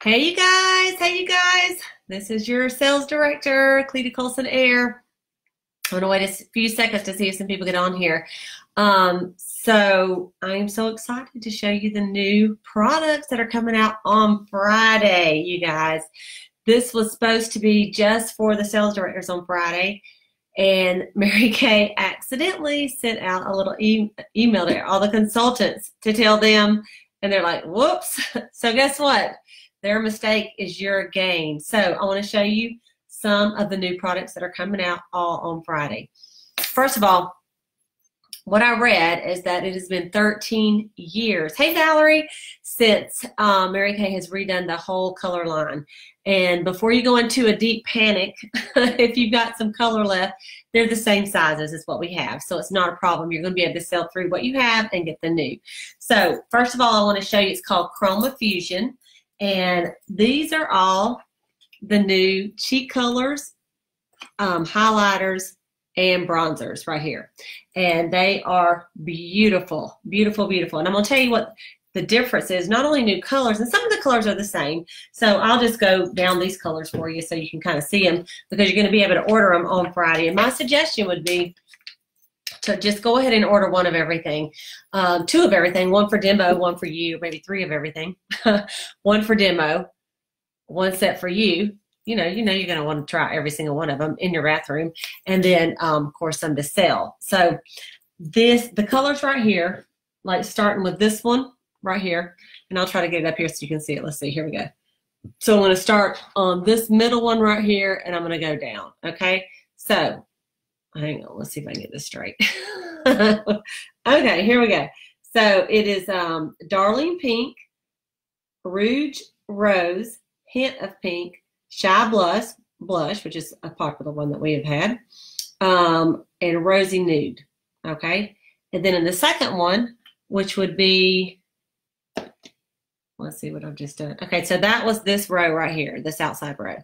Hey you guys. This is your sales director, Colson-Eyre. I'm gonna wait a few seconds to see if some people get on here. So I'm so excited to show you the new products that are coming out on Friday, you guys. This was supposed to be just for the sales directors on Friday, and Mary Kay accidentally sent out a little email to all the consultants to tell them, and they're like, whoops. So guess what? Their mistake is your gain. So I want to show you some of the new products that are coming out all on Friday. First of all, what I read is that it has been 13 years, hey Valerie, since Mary Kay has redone the whole color line. And before you go into a deep panic, if you've got some color left, they're the same sizes as what we have. So it's not a problem. You're going to be able to sell through what you have and get the new. So first of all, I want to show you, it's called Chromafusion. And these are all the new cheek colors, highlighters, and bronzers right here. And they are beautiful, beautiful, beautiful. And I'm going to tell you what the difference is. Not only new colors, and some of the colors are the same. So I'll just go down these colors for you so you can kind of see them, because you're going to be able to order them on Friday. And my suggestion would be to just go ahead and order one of everything, two of everything, one for demo, one for you, maybe three of everything, one for demo, one set for you. You know you're going to want to try every single one of them in your bathroom, and then of course some to sell. So the colors right here, like starting with this one right here, and I'll try to get it up here so you can see it. Let's see, here we go. So I'm going to start on this middle one right here, and I'm going to go down. Okay, so hang on, let's see if I can get this straight. Okay, here we go. So it is Darling Pink, Rouge Rose, Hint of Pink, Shy Blush, which is a popular one that we have had, and Rosy Nude. Okay, and then in the second one, which would be, let's see what I've just done. Okay, so that was this row right here, this outside row.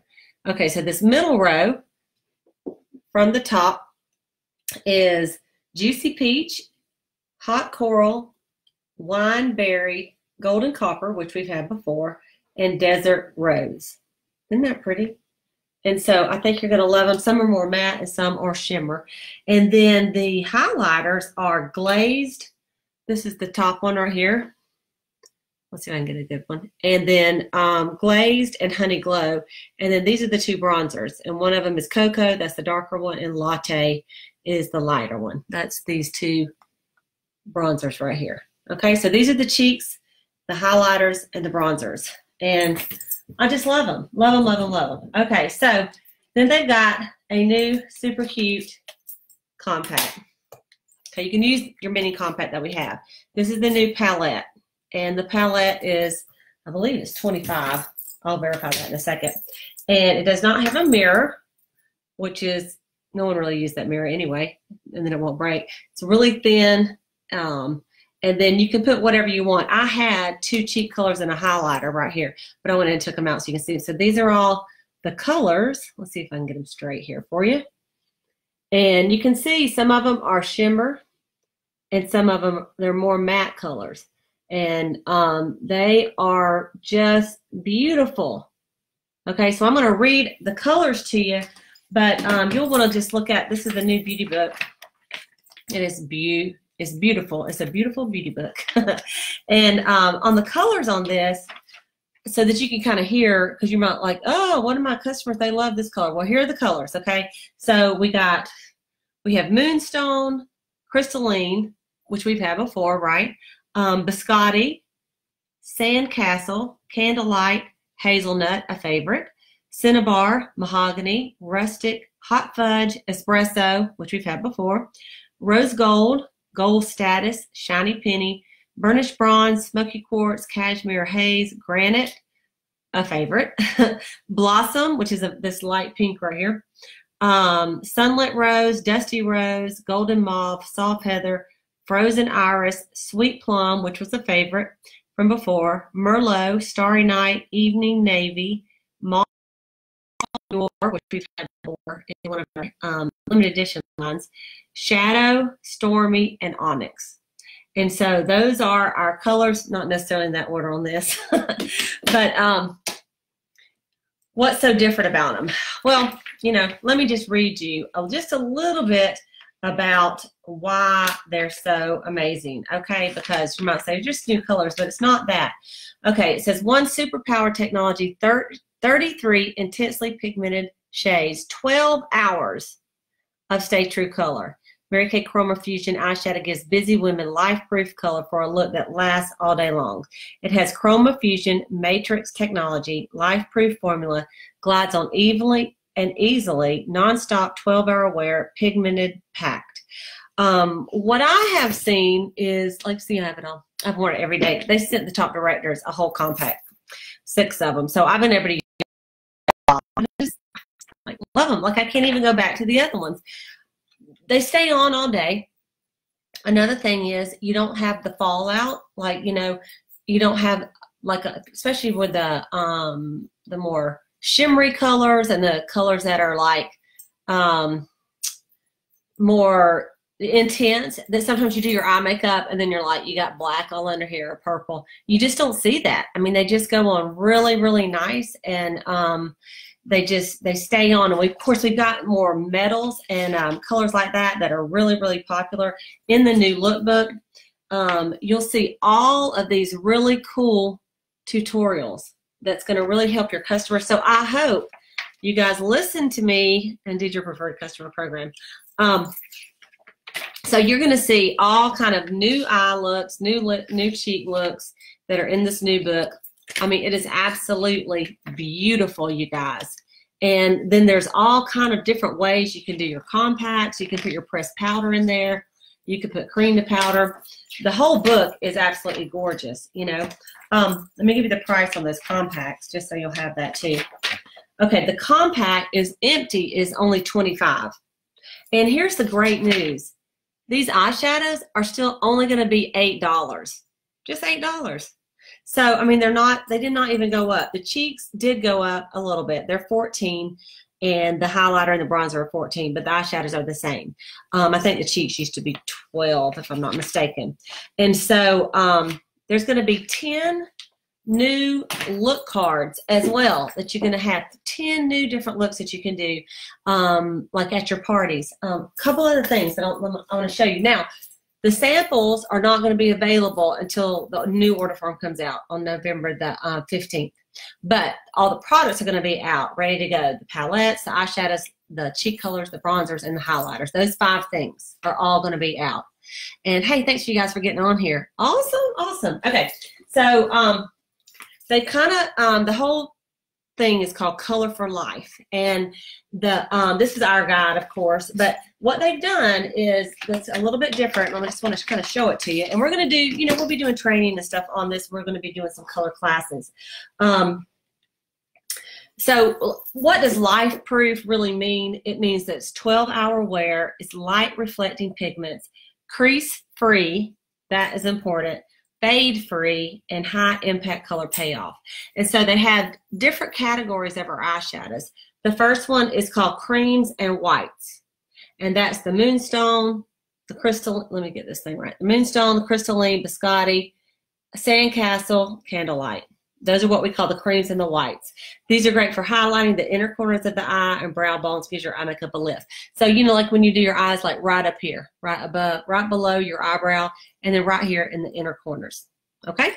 Okay, so this middle row from the top is Juicy Peach, Hot Coral, Wine Berry, Golden Copper, which we've had before, and Desert Rose. Isn't that pretty? And so I think you're going to love them. Some are more matte and some are shimmer. And then the highlighters are glazed. This is the top one right here. Let's see if I can get a good one. And then glazed and honey glow. And then these are the two bronzers. And one of them is cocoa, that's the darker one, and latte is the lighter one. That's these two bronzers right here. Okay, so these are the cheeks, the highlighters, and the bronzers. And I just love them. Love them, love them, love them. Okay, so then they've got a new super cute compact. Okay, you can use your mini compact that we have. This is the new palette. And the palette is, I believe it's 25. I'll verify that in a second. And it does not have a mirror, which is, no one really used that mirror anyway, and then it won't break. It's really thin, and then you can put whatever you want. I had two cheek colors and a highlighter right here, but I went and took them out so you can see it. So these are all the colors. Let's see if I can get them straight here for you. And you can see some of them are shimmer, and some of them, they're more matte colors. And they are just beautiful. Okay, so I'm going to read the colors to you, but you'll want to just look at, this is the new beauty book. It is beautiful. It's a beautiful beauty book. And on the colors on this, so that you can kind of hear, because you might like, oh, one of my customers, they love this color. Well, here are the colors, okay? So we have Moonstone, Crystalline, which we've had before, right? Biscotti, Sandcastle, Candlelight, Hazelnut, a favorite, Cinnabar, Mahogany, Rustic, Hot Fudge, Espresso, which we've had before, Rose Gold, Gold Status, Shiny Penny, Burnished Bronze, Smoky Quartz, Cashmere Haze, Granite, a favorite, Blossom, which is this light pink right here, Sunlit Rose, Dusty Rose, Golden Mauve, Soft Heather, Frozen Iris, Sweet Plum, which was a favorite from before, Merlot, Starry Night, Evening Navy, Mauve Door, which we've had before in one of our limited edition lines, Shadow, Stormy, and Onyx. And so those are our colors, not necessarily in that order on this, but What's so different about them? Well, you know, let me just read you just a little bit about why they're so amazing, okay? Because you might say, just new colors, but it's not that. Okay, it says one superpower technology, 33 intensely pigmented shades, 12 hours of stay true color. Mary Kay Chromafusion eyeshadow gives busy women life-proof color for a look that lasts all day long. It has Chromafusion matrix technology, life-proof formula, glides on evenly and easily, non-stop 12-hour wear, pigmented, packed. What I have seen is, like, see, I have it on. I've worn it every day. They sent the top directors a whole compact, 6 of them. So I've been able to use them. I just like, love them. Like, I can't even go back to the other ones. They stay on all day. Another thing is you don't have the fallout. Like, you know, you don't have like, especially with the more shimmery colors and the colors that are like more intense, that sometimes you do your eye makeup and then you're like, you got black all under here or purple. You just don't see that. I mean, they just go on really, really nice, and they stay on. And of course, we've got more metals and colors like that are really, really popular in the new lookbook. You'll see all of these really cool tutorials that's going to really help your customers. So I hope you guys listen to me and did your preferred customer program. So you're going to see all kind of new eye looks, new cheek looks that are in this new book. I mean, it is absolutely beautiful, you guys. And then there's all kind of different ways you can do your compacts. You can put your pressed powder in there. You can put cream to powder. The whole book is absolutely gorgeous, you know. Let me give you the price on those compacts just so you'll have that too. Okay, the compact is empty is only $25. And here's the great news. These eyeshadows are still only going to be $8. Just $8. So, I mean, they did not even go up. The cheeks did go up a little bit. They're $14, and the highlighter and the bronzer are $14, but the eyeshadows are the same. I think the cheeks used to be $12, if I'm not mistaken. And so there's going to be 10 new look cards as well that you're going to have. 10 new different looks that you can do, like at your parties. A couple other things that I want to show you. Now, the samples are not going to be available until the new order form comes out on November the 15th. But all the products are going to be out, ready to go. The palettes, the eyeshadows, the cheek colors, the bronzers, and the highlighters. Those 5 things are all going to be out. And hey, thanks to you guys for getting on here. Awesome, awesome. Okay, so they kind of, the whole thing is called Color for Life. And this is our guide, of course, but what they've done is that's a little bit different. I just want to kind of show it to you. And we're going to do, you know, we'll be doing training and stuff on this. We're going to be doing some color classes. So what does life proof really mean? It means that it's 12-hour wear, it's light reflecting pigments, crease free, that is important, fade free, and high impact color payoff. And so they have different categories of our eyeshadows. The first one is called creams and whites. And that's the Moonstone, the Crystal, let me get this thing right. The Moonstone, the Crystalline, Biscotti, Sandcastle, Candlelight. Those are what we call the creams and the whites. These are great for highlighting the inner corners of the eye and brow bones, gives your eye makeup a lift. So, you know, like when you do your eyes, like right up here, right above, right below your eyebrow, and then right here in the inner corners. Okay?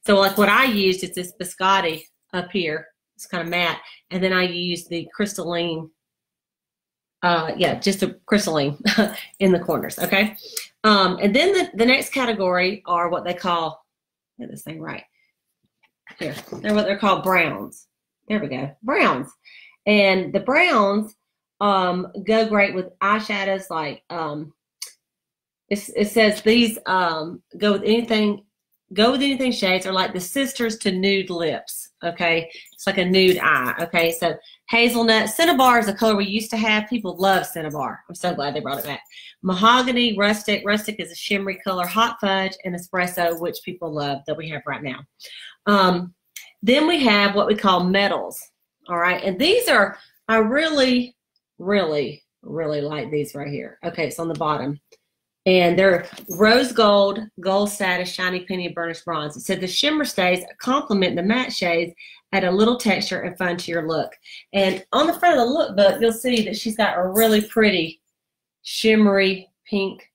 So like what I used is this Biscotti up here. It's kind of matte. And then I used the Crystalline, just a Crystalline in the corners. Okay? And then the next category are what they call, get this thing right. Here, they're what they're called browns. There we go, browns. And the browns go great with eyeshadows like, it says these go with anything shades, are like the sisters to nude lips, okay? It's like a nude eye, okay? So hazelnut, cinnabar is a color we used to have. People love cinnabar. I'm so glad they brought it back. Mahogany, rustic is a shimmery color, hot fudge, and espresso, which people love, that we have right now. Then we have what we call metals, all right? And these are, I really, really, really like these right here. Okay, it's on the bottom. And they're rose gold, gold status, shiny penny, burnished bronze. It said the shimmer stays complement the matte shades, add a little texture and fun to your look. And on the front of the lookbook, you'll see that she's got a really pretty shimmery pink.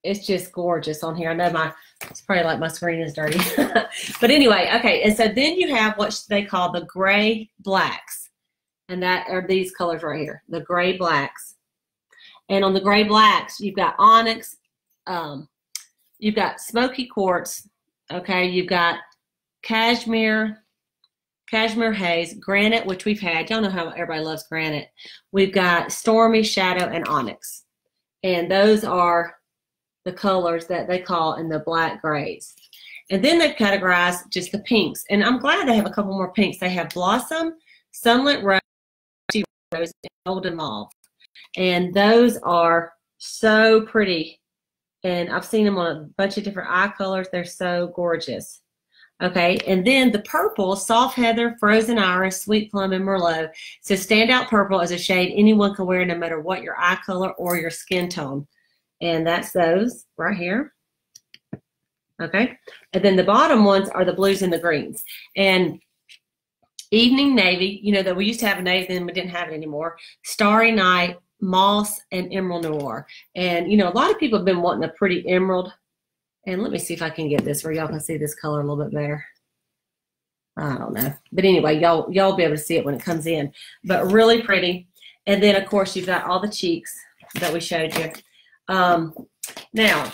It's just gorgeous on here. I know it's probably like my screen is dirty. But anyway, okay. And so then you have what they call the gray blacks. And that are these colors right here, the gray blacks. And on the gray blacks, you've got onyx, you've got smoky quartz, okay, you've got cashmere haze, granite, which we've had. Y'all know how everybody loves granite. We've got stormy, shadow, and onyx. And those are the colors that they call in the black grays. And then they've categorized just the pinks. And I'm glad they have a couple more pinks. They have blossom, sunlit rose, and golden mauve. And those are so pretty. And I've seen them on a bunch of different eye colors. They're so gorgeous. Okay, and then the purple, soft heather, frozen iris, sweet plum, and merlot. So standout purple is a shade anyone can wear no matter what your eye color or your skin tone. And that's those right here. Okay, and then the bottom ones are the blues and the greens. And evening navy, you know that we used to have a navy, then we didn't have it anymore. Starry night, moss, and emerald noir. And you know, a lot of people have been wanting a pretty emerald. And let me see if I can get this where y'all can see this color a little bit better. I don't know, but anyway, y'all be able to see it when it comes in. But really pretty. And then of course you've got all the cheeks that we showed you. Now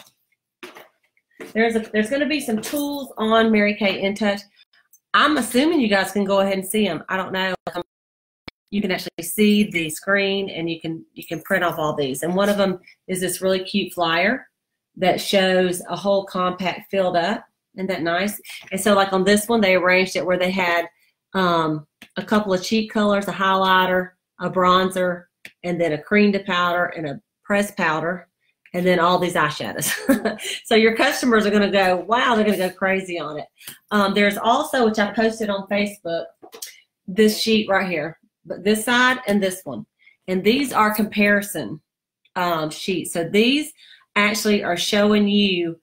there's going to be some tools on Mary Kay In Touch. I'm assuming you guys can go ahead and see them. I don't know. You can actually see the screen, and you can print off all these. And one of them is this really cute flyer that shows a whole compact filled up. Isn't that nice? And so like on this one, they arranged it where they had a couple of cheek colors, a highlighter, a bronzer, and then a cream to powder and a pressed powder, and then all these eyeshadows. So your customers are going to go, wow, they're going to go crazy on it. There's also, which I posted on Facebook, this sheet right here, but this side and this one. And these are comparison sheets. So these actually are showing you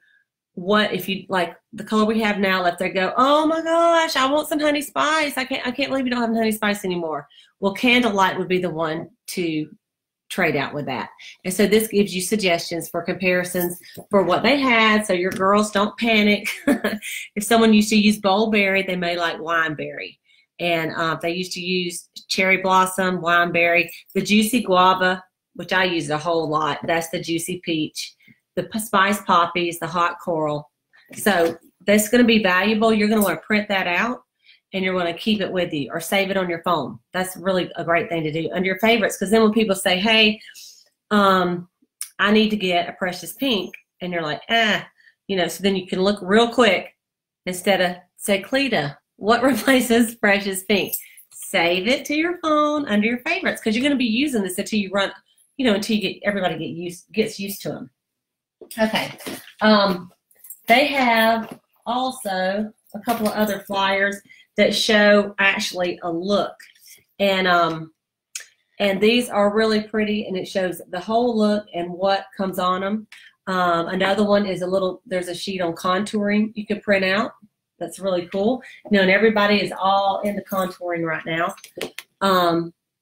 what, if you like the color we have now, let there go, oh my gosh, I want some honey spice. I can't believe you don't have honey spice anymore. Well, candlelight would be the one to trade out with that. And so this gives you suggestions for comparisons for what they had, so your girls don't panic. If someone used to use boldberry, they may like wineberry. And if they used to use cherry blossom, wineberry, the juicy guava, which I use a whole lot, that's the juicy peach, the spice poppies, the hot coral. So that's going to be valuable. You're going to want to print that out, and you're going to keep it with you or save it on your phone. That's really a great thing to do under your favorites, because then when people say, hey, I need to get a precious pink, and you're like, you know, so then you can look real quick instead of say, Cleta, what replaces precious pink? Save it to your phone under your favorites, because you're going to be using this until you run, you know, until you get everybody gets used to them. Okay. They have also a couple of other flyers that show actually a look, and these are really pretty, and it shows the whole look and what comes on them. Another one is there's a sheet on contouring you can print out. That's really cool. You know, and everybody is all into contouring right now.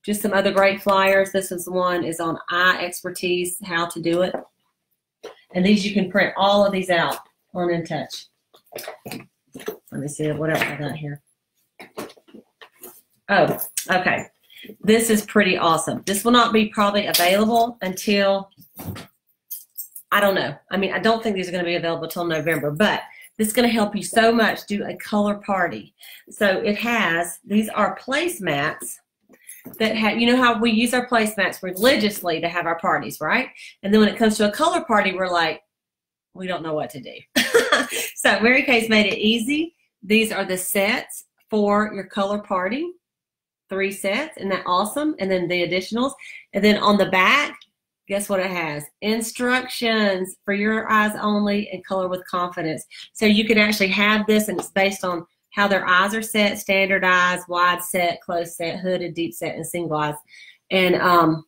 Just some other great flyers. This one is on eye expertise, how to do it. And these, you can print all of these out on In Touch. Let me see what else I got here. Oh, okay. This is pretty awesome. This will not be probably available until, I don't know. I mean, I don't think these are going to be available until November, but this is going to help you so much do a color party. So it has, these are placemats that have, you know how we use our placemats religiously to have our parties, right? And then when it comes to a color party, we're like, we don't know what to do. So Mary Kay's made it easy. These are the sets for your color party. 3 sets. Isn't that awesome? And then the additionals. And then on the back, guess what it has? Instructions for your eyes only and color with confidence. So you could actually have this, and it's based on how their eyes are set: standard eyes, wide set, close set, hooded, deep set, and single eyes. And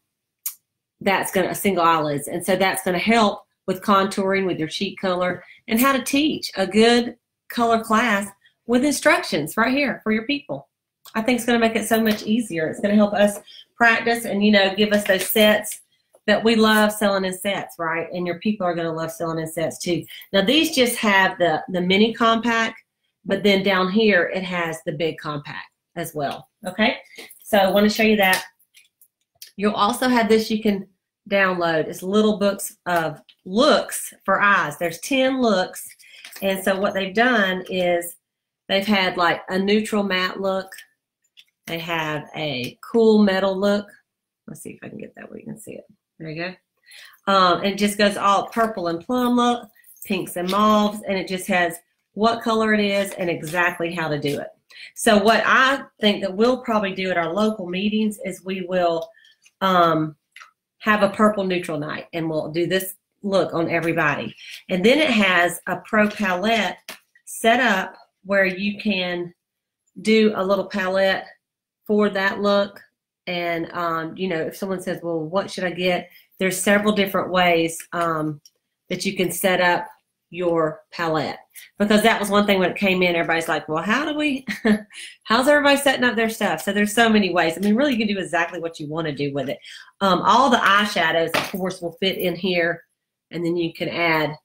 that's going to, single eyelids. And so that's going to help with contouring, with your cheek color, and how to teach a good color class with instructions right here for your people. I think it's going to make it so much easier. It's going to help us practice and, you know, give us those sets that we love selling in sets, right? And your people are going to love selling in sets too. Now, these just have the mini compact, but then down here it has the big compact as well, okay? So I want to show you that. You'll also have this you can download. It's little books of looks for eyes. There's 10 looks. And so what they've done is they've had like a neutral matte look. They have a cool metal look. Let's see if I can get that where you can see it. There you go. And it just goes all purple and plum look, pinks and mauves, and it just has what color it is and exactly how to do it. So what I think that we'll probably do at our local meetings is we will have a purple neutral night, and we'll do this look on everybody. And then it has a pro palette set up where you can do a little palette for that look. And, you know, if someone says, well, what should I get? There's several different ways that you can set up your palette. Because that was one thing when it came in, everybody's like, well, how's everybody setting up their stuff? So there's so many ways. I mean, really, you can do exactly what you want to do with it. All the eyeshadows, of course, will fit in here. And then you can add,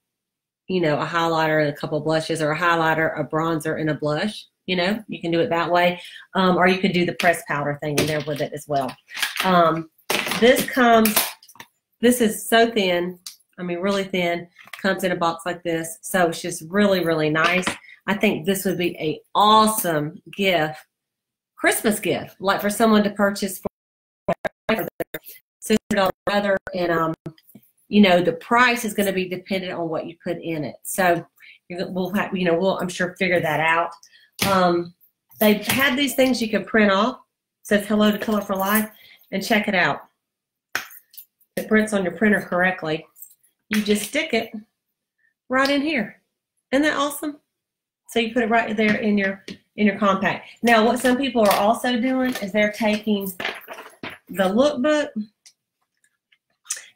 you know, a highlighter and a couple of blushes, or a highlighter, a bronzer, and a blush. You know, you can do it that way. Or you can do the pressed powder thing in there with it as well. This is so thin. I mean, really thin. Comes in a box like this. So it's just really, really nice. I think this would be an awesome gift, Christmas gift, like for someone to purchase for their sister or brother. And, you know, the price is going to be dependent on what you put in it. So we'll have, you know, we'll, I'm sure, figure that out. They've had these things you can print off. It says hello to Color for Life, and check it out. It prints on your printer correctly. You just stick it right in here. Isn't that awesome? So you put it right there in your compact. Now, what some people are also doing is they're taking the lookbook,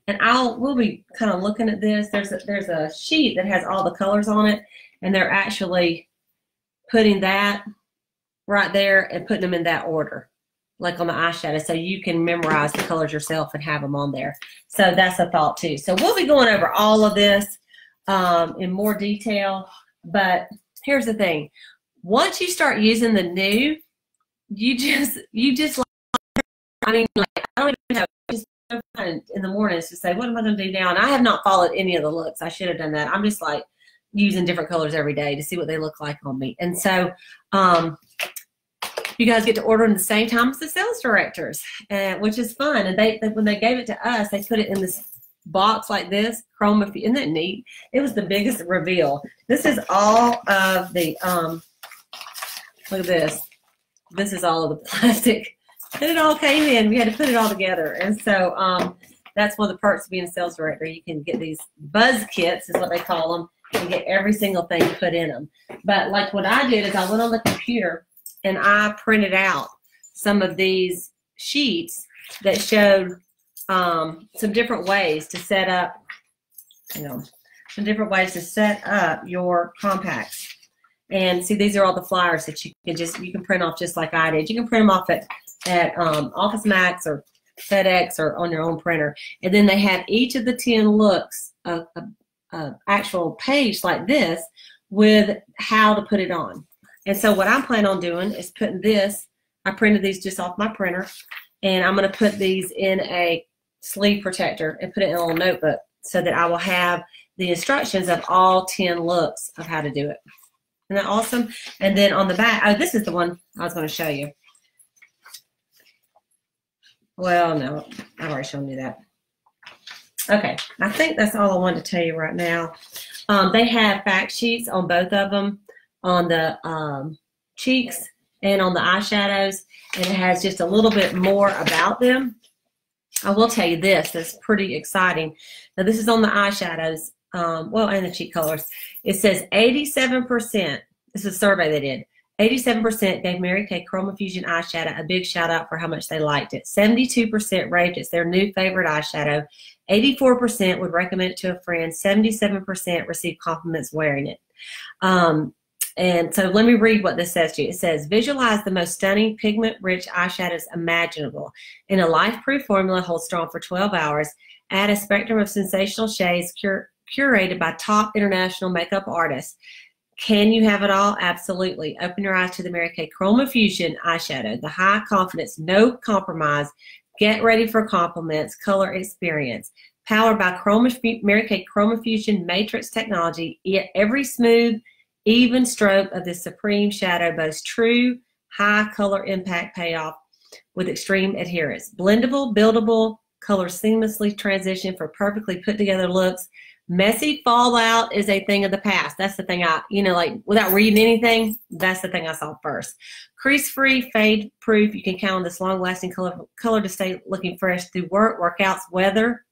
and we'll be kind of looking at this. There's a sheet that has all the colors on it, and they're actually putting that right there and putting them in that order, like on the eyeshadow, so you can memorize the colors yourself and have them on there. So that's a thought too. So we'll be going over all of this in more detail, but here's the thing. Once you start using the new, you just like, I mean, like, I don't even know, just so fun in the mornings to say, what am I going to do now? And I have not followed any of the looks. I should have done that. I'm just like using different colors every day to see what they look like on me. And so you guys get to order them the same time as the sales directors, which is fun. And when they gave it to us, they put it in this box like this, Chromafusion. Isn't that neat? It was the biggest reveal. This is all of the, look at this. This is all of the plastic. And it all came in. We had to put it all together. And so that's one of the perks of being a sales director. You can get these buzz kits, is what they call them, and get every single thing put in them. But like what I did is I went on the computer and I printed out some of these sheets that showed some different ways to set up, some different ways to set up your compacts. And see, these are all the flyers that you can print off just like I did. You can print them off at Office Max or FedEx or on your own printer. And then they have each of the 10 looks, actual page like this with how to put it on. And so what I'm planning on doing is putting this, I printed these just off my printer, and I'm going to put these in a sleeve protector and put it in a little notebook so that I will have the instructions of all 10 looks of how to do it. Isn't that awesome? And then on the back, oh, this is the one I was going to show you. Well, no, I've already shown you that. Okay, I think that's all I wanted to tell you right now. They have fact sheets on both of them, on the cheeks and on the eyeshadows, and it has just a little bit more about them. I will tell you this, that's pretty exciting. Now, this is on the eyeshadows, well, and the cheek colors. It says 87%, this is a survey they did, 87% gave Mary Kay Chromafusion eyeshadow a big shout out for how much they liked it. 72% raved it's their new favorite eyeshadow. 84% would recommend it to a friend. 77% received compliments wearing it. And so let me read what this says to you. It says, visualize the most stunning pigment-rich eyeshadows imaginable. In a life-proof formula, hold strong for 12 hours. Add a spectrum of sensational shades curated by top international makeup artists. Can you have it all? Absolutely. Open your eyes to the Mary Kay Chromafusion eyeshadow. The high confidence, no compromise, get ready for compliments, color experience. Powered by Mary Kay Chromafusion Matrix technology, every smooth, even stroke of this supreme shadow boasts true high color impact payoff with extreme adherence. Blendable, buildable, color seamlessly transition for perfectly put together looks. Messy fallout is a thing of the past. That's the thing like without reading anything, that's the thing I saw first. Crease-free, fade-proof. You can count on this long-lasting color to stay looking fresh through workouts, weather,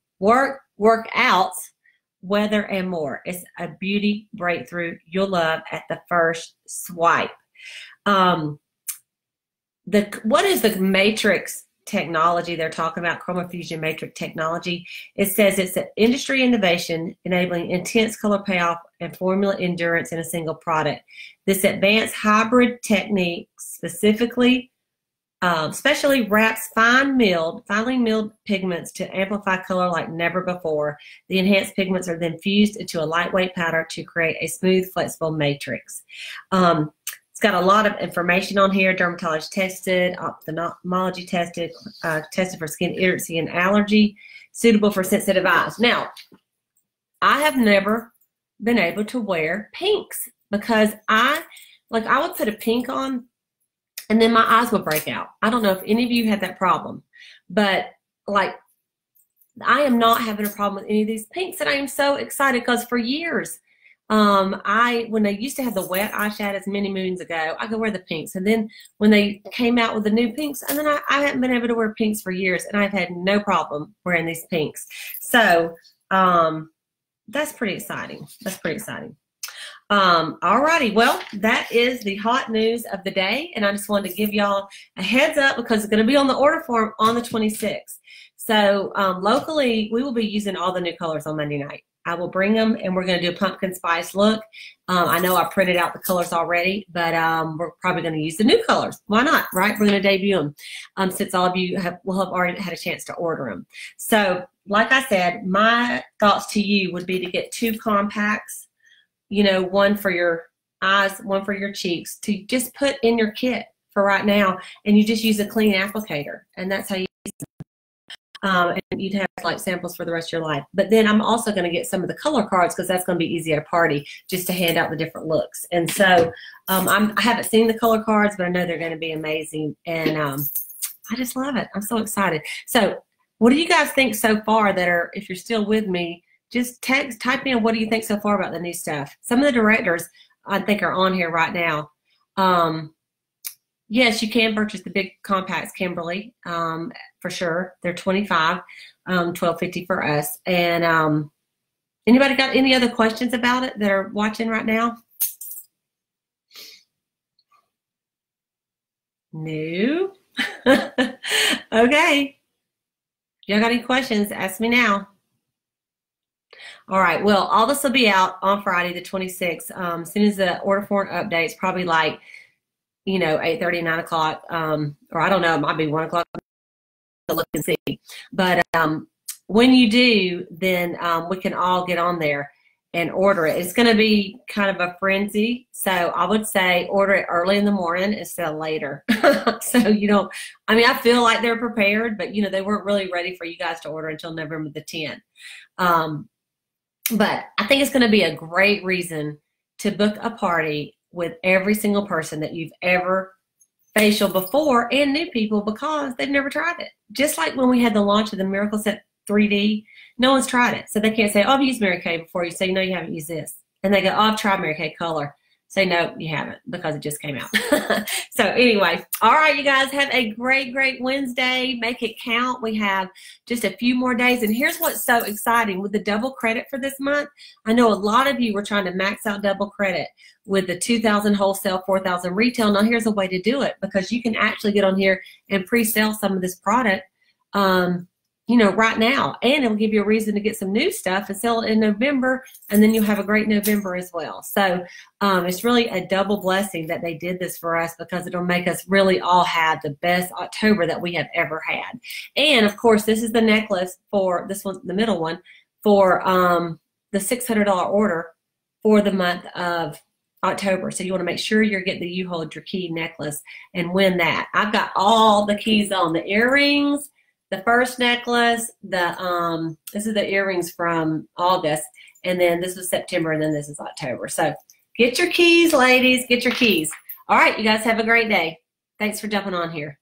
and more. It's a beauty breakthrough you'll love at the first swipe. What is the Matrix technology they're talking about? Chromafusion Matrix technology. It says it's an industry innovation enabling intense color payoff and formula endurance in a single product. This advanced hybrid technique specifically specially wraps finely milled pigments to amplify color like never before. The enhanced pigments are then fused into a lightweight powder to create a smooth, flexible matrix. It's got a lot of information on here. Dermatologist tested, ophthalmology tested, tested for skin irritancy and allergy, suitable for sensitive eyes. Now, I have never been able to wear pinks because I would put a pink on and then my eyes would break out. I don't know if any of you had that problem, but like I am not having a problem with any of these pinks, and I am so excited because for years, when they used to have the wet eyeshadows many moons ago, I could wear the pinks. And then when they came out with the new pinks, and then I haven't been able to wear pinks for years, and I've had no problem wearing these pinks. So that's pretty exciting. That's pretty exciting. Alrighty, well, that is the hot news of the day, and I just wanted to give y'all a heads up because it's going to be on the order form on the 26th. So locally, we will be using all the new colors on Monday night. I will bring them, and we're going to do a pumpkin spice look. I know I printed out the colors already, but we're probably going to use the new colors. Why not, right? We're going to debut them since all of you will have already had a chance to order them. So, like I said, my thoughts to you would be to get 2 compacts, one for your eyes, one for your cheeks, to just put in your kit for right now, and you just use a clean applicator, and that's how you use it. And you'd have like samples for the rest of your life. But then I'm also going to get some of the color cards because that's going to be easy at a party just to hand out the different looks. And so I haven't seen the color cards, but I know they're going to be amazing. And I just love it. I'm so excited. So what do you guys think so far if you're still with me, just type in what do you think so far about the new stuff. Some of the directors I think are on here right now. Yes, you can purchase the big compacts, Kimberly, for sure. They're $25, $12.50 for us. And anybody got any other questions about it that are watching right now? No? Okay. Y'all got any questions? Ask me now. All right. Well, all this will be out on Friday, the 26th. As soon as the order form updates, probably like 8:30, 9 o'clock, or I don't know, it might be 1 o'clock to look and see. But when you do, then we can all get on there and order it. It's going to be kind of a frenzy, so I would say order it early in the morning instead of later. So I feel like they're prepared, but they weren't really ready for you guys to order until November the 10th. But I think it's going to be a great reason to book a party with every single person that you've ever facial before and new people because they've never tried it. Just like when we had the launch of the Miracle Set 3D, no one's tried it. So they can't say, oh, I've used Mary Kay before. You say, no, you haven't used this. And they go, oh, I've tried Mary Kay Color. say, no, you haven't, because it just came out. So anyway, all right, you guys, have a great, great Wednesday. Make it count. We have just a few more days. And here's what's so exciting with the double credit for this month. I know a lot of you were trying to max out double credit with the 2,000 wholesale, 4,000 retail. Now here's a way to do it, because you can actually get on here and pre-sell some of this product, you know, right now, and it'll give you a reason to get some new stuff and sell it in November, and then you'll have a great November as well. So it's really a double blessing that they did this for us, because it'll make us really all have the best October that we have ever had. And of course, this is the necklace for this one, the middle one, for the $600 order for the month of October. So you want to make sure you're getting the You Hold Your Key necklace and win that. I've got all the keys on: the earrings, the first necklace, the this is the earrings from August, and then this was September, and then this is October. So get your keys, ladies, get your keys. All right, you guys have a great day. Thanks for jumping on here.